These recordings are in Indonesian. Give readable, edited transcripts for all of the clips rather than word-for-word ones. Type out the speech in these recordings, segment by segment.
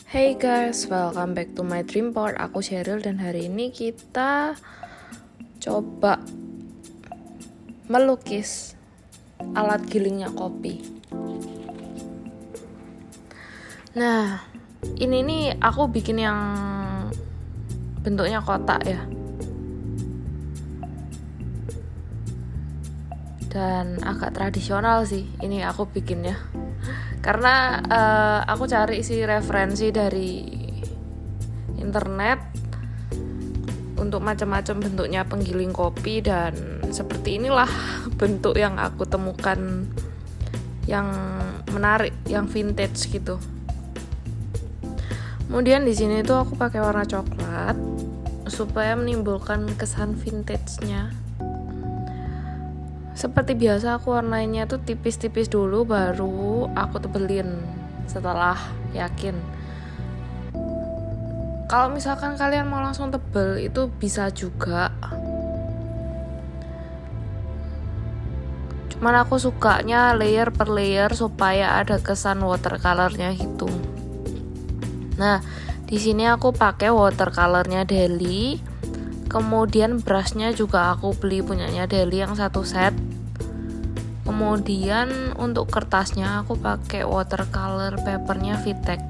Hey guys, welcome back to my dream board. Aku Cheryl dan hari ini kita coba melukis alat gilingnya kopi. Nah, ini nih aku bikin yang bentuknya kotak ya. Dan agak tradisional sih ini aku bikinnya. Karena aku cari sih referensi dari internet untuk macam-macam bentuknya penggiling kopi, dan seperti inilah bentuk yang aku temukan yang menarik, yang vintage gitu. Kemudian di sini tuh aku pakai warna coklat supaya menimbulkan kesan vintage-nya. Seperti biasa aku warnainya tuh tipis-tipis dulu, baru aku tebelin setelah yakin. Kalau misalkan kalian mau langsung tebel itu bisa juga. Cuman aku sukanya layer per layer supaya ada kesan watercolornya gitu. Nah, di sini aku pakai watercolornya Deli. Kemudian brushnya juga aku beli punyanya Deli yang satu set. Kemudian untuk kertasnya aku pakai watercolor papernya Vitek.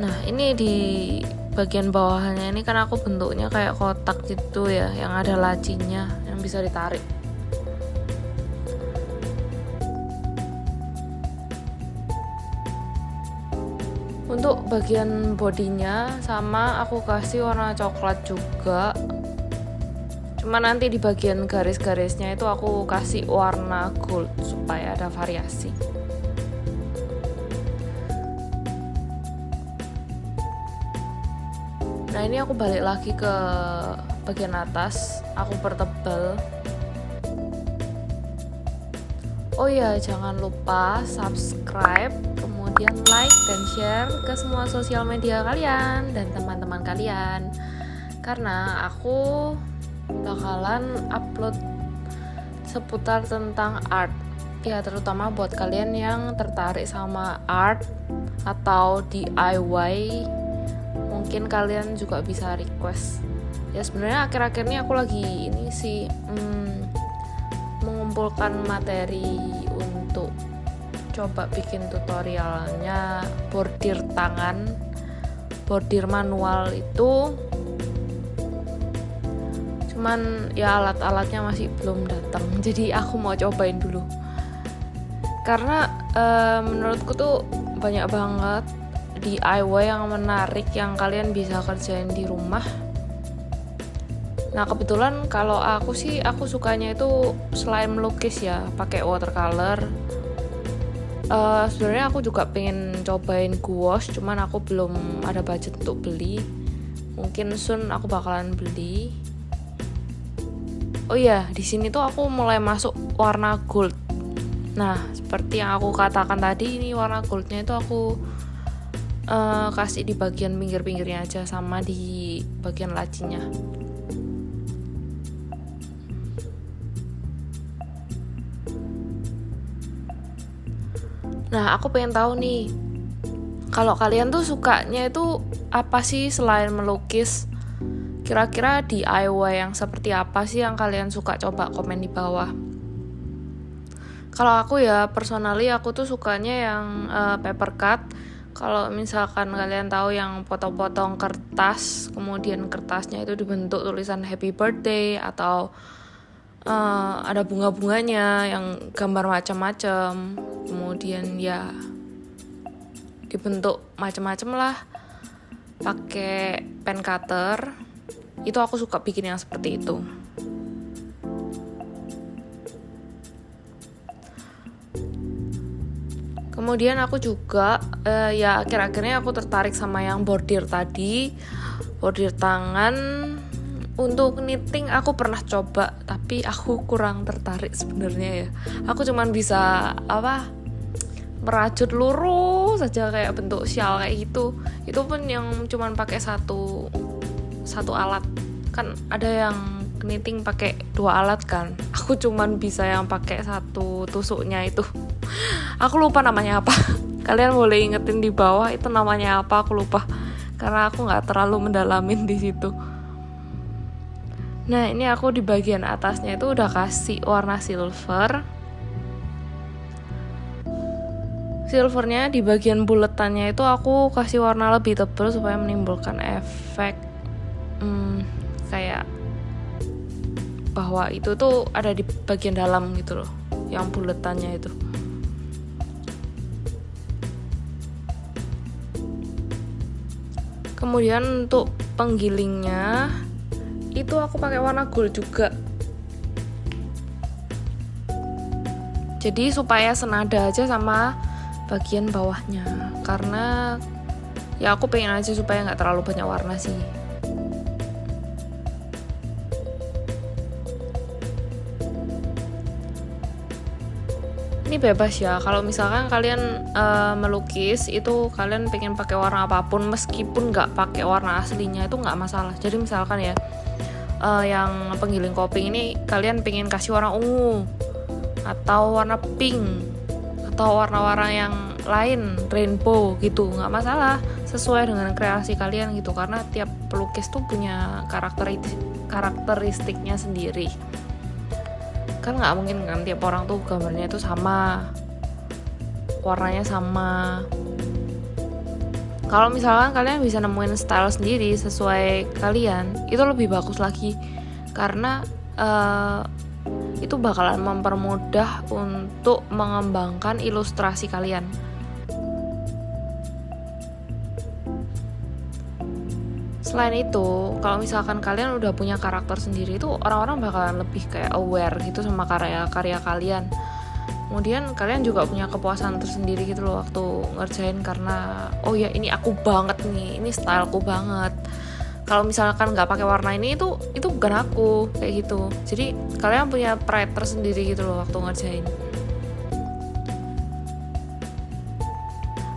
Nah, ini di bagian bawahnya ini kan aku bentuknya kayak kotak gitu ya, yang ada lacinya yang bisa ditarik. Untuk bagian bodinya sama aku kasih warna coklat juga. Cuma nanti di bagian garis-garisnya itu aku kasih warna gold supaya ada variasi. Nah, ini aku balik lagi ke bagian atas, aku pertebal. Oh ya, jangan lupa subscribe, kemudian like dan share ke semua sosial media kalian dan teman-teman kalian, karena aku bakalan upload seputar tentang art ya, terutama buat kalian yang tertarik sama art atau DIY. Mungkin kalian juga bisa request ya. Sebenarnya akhir-akhir ini aku lagi ini sih mengumpulkan materi untuk coba bikin tutorialnya bordir tangan, bordir manual itu. Cuman ya alat-alatnya masih belum datang, jadi aku mau cobain dulu. Karena menurutku tuh banyak banget DIY yang menarik yang kalian bisa kerjain di rumah. Nah, kebetulan kalau aku sih aku sukanya itu selain melukis ya pakai watercolor. Sebenarnya aku juga pengen cobain gouache, cuman aku belum ada budget untuk beli. Mungkin soon aku bakalan beli. Oh iya, di sini tuh aku mulai masuk warna gold. Nah, seperti yang aku katakan tadi, ini warna goldnya itu aku kasih di bagian pinggir-pinggirnya aja sama di bagian lacinya. Nah, aku pengen tahu nih, kalau kalian tuh sukanya itu apa sih selain melukis? Kira-kira DIY yang seperti apa sih yang kalian suka? Coba komen di bawah. Kalau aku ya, personally aku tuh sukanya yang paper cut. Kalau misalkan kalian tahu yang potong-potong kertas, kemudian kertasnya itu dibentuk tulisan happy birthday atau ada bunga-bunganya yang gambar macam-macam, kemudian ya dibentuk macam-macam lah pakai pen cutter. Itu aku suka bikin yang seperti itu. Kemudian aku juga ya akhir-akhirnya aku tertarik sama yang bordir tadi, bordir tangan. Untuk knitting aku pernah coba, tapi aku kurang tertarik sebenarnya ya. Aku cuman bisa merajut lurus saja kayak bentuk shawl kayak gitu. Itu pun yang cuman pakai satu alat. Kan ada yang kniting pakai 2 alat kan. Aku cuman bisa yang pakai 1 tusuknya itu. Aku lupa namanya apa. Kalian boleh ingetin di bawah itu namanya apa, aku lupa. Karena aku nggak terlalu mendalamin di situ. Nah, ini aku di bagian atasnya itu udah kasih warna silver. Silvernya di bagian buletannya itu aku kasih warna lebih tebal supaya menimbulkan efek kayak bahwa itu tuh ada di bagian dalam gitu loh, yang buletannya itu. Kemudian untuk penggilingnya itu aku pakai warna gold juga. Jadi supaya senada aja sama bagian bawahnya, karena ya aku pengen aja supaya nggak terlalu banyak warna sih. Ini bebas ya, kalau misalkan kalian melukis itu kalian pengen pakai warna apapun meskipun nggak pakai warna aslinya itu nggak masalah. Jadi misalkan ya yang penggiling koping ini kalian pengen kasih warna ungu atau warna pink atau warna-warna yang lain, rainbow gitu, nggak masalah, sesuai dengan kreasi kalian gitu, karena tiap pelukis tuh punya karakteristiknya sendiri. Kan nggak mungkin kan tiap orang tuh gambarnya tuh sama, warnanya sama. Kalau misalkan kalian bisa nemuin style sendiri sesuai kalian, itu lebih bagus lagi, karena itu bakalan mempermudah untuk mengembangkan ilustrasi kalian. Selain itu, kalau misalkan kalian udah punya karakter sendiri, itu orang-orang bakalan lebih kayak aware gitu sama karya-karya kalian. Kemudian kalian juga punya kepuasan tersendiri gitu loh waktu ngerjain, karena oh ya ini aku banget nih, ini styleku banget. Kalau misalkan nggak pakai warna ini itu bukan aku, kayak gitu. Jadi kalian punya pride tersendiri gitu loh waktu ngerjain.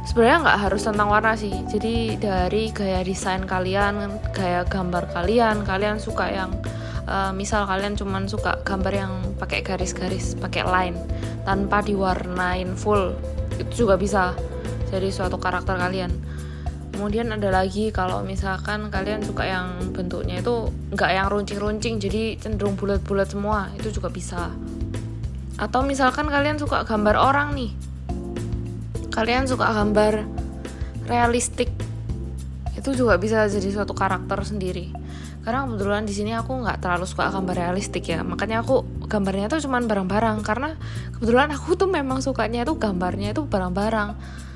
Sebenarnya nggak harus tentang warna sih. Jadi dari gaya desain kalian, gaya gambar kalian suka yang misal kalian cuman suka gambar yang pakai garis-garis, pakai line tanpa diwarnain full, itu juga bisa jadi suatu karakter kalian. Kemudian ada lagi kalau misalkan kalian suka yang bentuknya itu nggak yang runcing-runcing, jadi cenderung bulat-bulat semua, itu juga bisa. Atau misalkan kalian suka gambar orang nih, kalian suka gambar realistik, itu juga bisa jadi suatu karakter sendiri. Karena kebetulan di sini aku nggak terlalu suka gambar realistik ya, makanya aku gambarnya tuh cuman barang-barang, karena kebetulan aku tuh memang sukanya itu gambarnya itu barang-barang.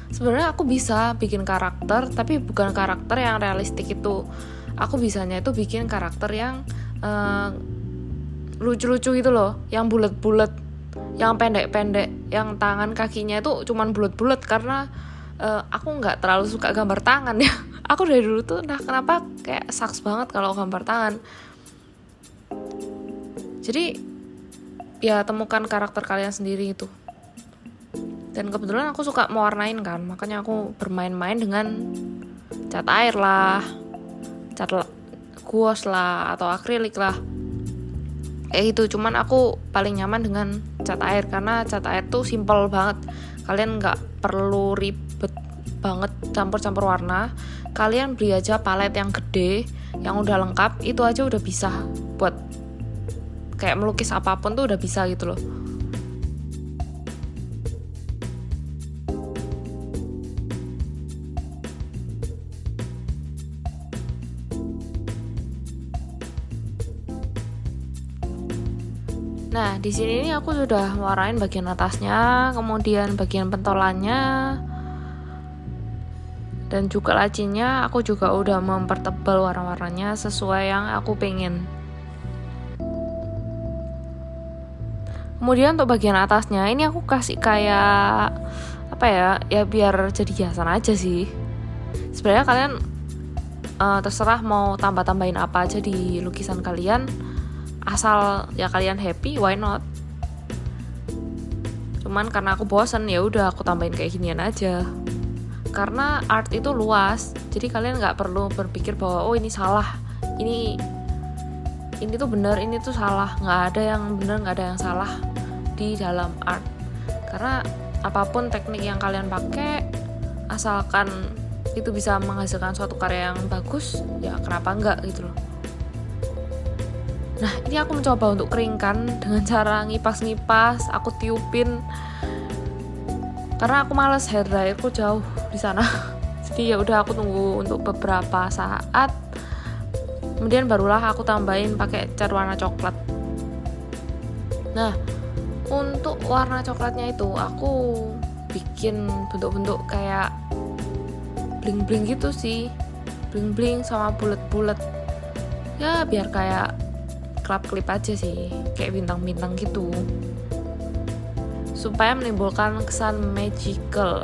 Sebenarnya aku bisa bikin karakter, tapi bukan karakter yang realistik itu. Aku bisanya itu bikin karakter yang lucu-lucu gitu loh, yang bulat-bulat, yang pendek-pendek, yang tangan kakinya itu cuman bulat-bulat, karena aku nggak terlalu suka gambar tangan ya. Aku dari dulu tuh kenapa kayak sucks banget kalau gambar tangan. Jadi ya temukan karakter kalian sendiri itu. Dan kebetulan aku suka mewarnain kan, makanya aku bermain-main dengan cat air lah, cat gouache lah, atau akrilik lah, kayak gitu. Cuman aku paling nyaman dengan cat air, karena cat air tuh simple banget. Kalian nggak perlu ribet banget campur-campur warna. Kalian beli aja palet yang gede, yang udah lengkap, itu aja udah bisa buat kayak melukis apapun tuh udah bisa gitu loh. Nah, di sini nih aku sudah warnain bagian atasnya, kemudian bagian pentolannya, dan juga lacinya aku juga udah mempertebal warna-warnanya sesuai yang aku pengen. Kemudian untuk bagian atasnya ini aku kasih kayak apa ya biar jadi hiasan aja sih. Sebenarnya kalian terserah mau tambah-tambahin apa aja di lukisan kalian, asal ya kalian happy, why not? Cuman karena aku bosen, ya udah aku tambahin kayak ginian aja. Karena art itu luas, jadi kalian nggak perlu berpikir bahwa oh ini salah, ini ini tuh bener, ini tuh salah. Nggak ada yang bener, nggak ada yang salah di dalam art, karena apapun teknik yang kalian pakai, asalkan itu bisa menghasilkan suatu karya yang bagus, ya kenapa enggak gitu loh. Nah, ini aku mencoba untuk keringkan dengan cara ngipas-ngipas, aku tiupin, karena aku males hair dryerku jauh di sana. Jadi ya udah, aku tunggu untuk beberapa saat, kemudian barulah aku tambahin pakai cat warna coklat. Nah, untuk warna coklatnya itu aku bikin bentuk-bentuk kayak bling-bling gitu sih, bling-bling sama bulet-bulet, ya biar kayak klip aja sih, kayak bintang-bintang gitu, supaya menimbulkan kesan magical.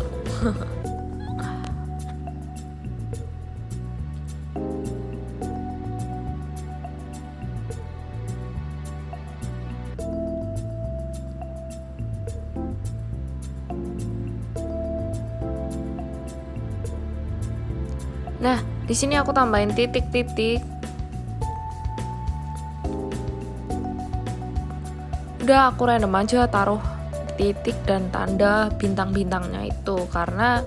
Nah, di sini aku tambahin titik-titik. Udah, aku random aja taruh titik dan tanda bintang-bintangnya itu, karena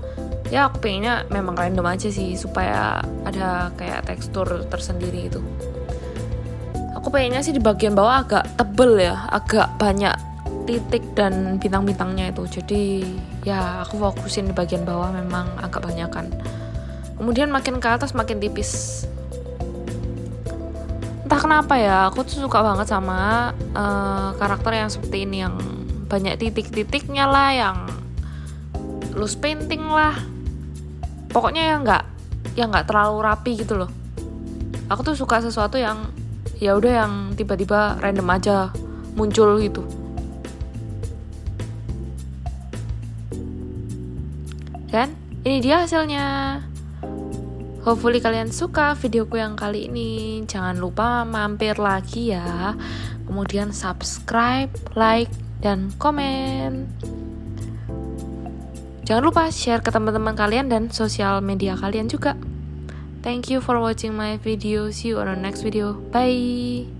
ya aku pengennya memang random aja sih, supaya ada kayak tekstur tersendiri itu. Aku pengennya sih di bagian bawah agak tebel ya, agak banyak titik dan bintang-bintangnya itu. Jadi ya aku fokusin di bagian bawah memang agak banyakan. Kemudian makin ke atas makin tipis. Entah kenapa ya, aku tuh suka banget sama karakter yang seperti ini, yang banyak titik-titiknya lah, yang loose painting lah. Pokoknya yang nggak terlalu rapi gitu loh. Aku tuh suka sesuatu yang ya udah, yang tiba-tiba random aja muncul gitu. Dan ini dia hasilnya. Hopefully kalian suka videoku yang kali ini. Jangan lupa mampir lagi ya. Kemudian subscribe, like, dan komen. Jangan lupa share ke teman-teman kalian dan sosial media kalian juga. Thank you for watching my video. See you on the next video. Bye.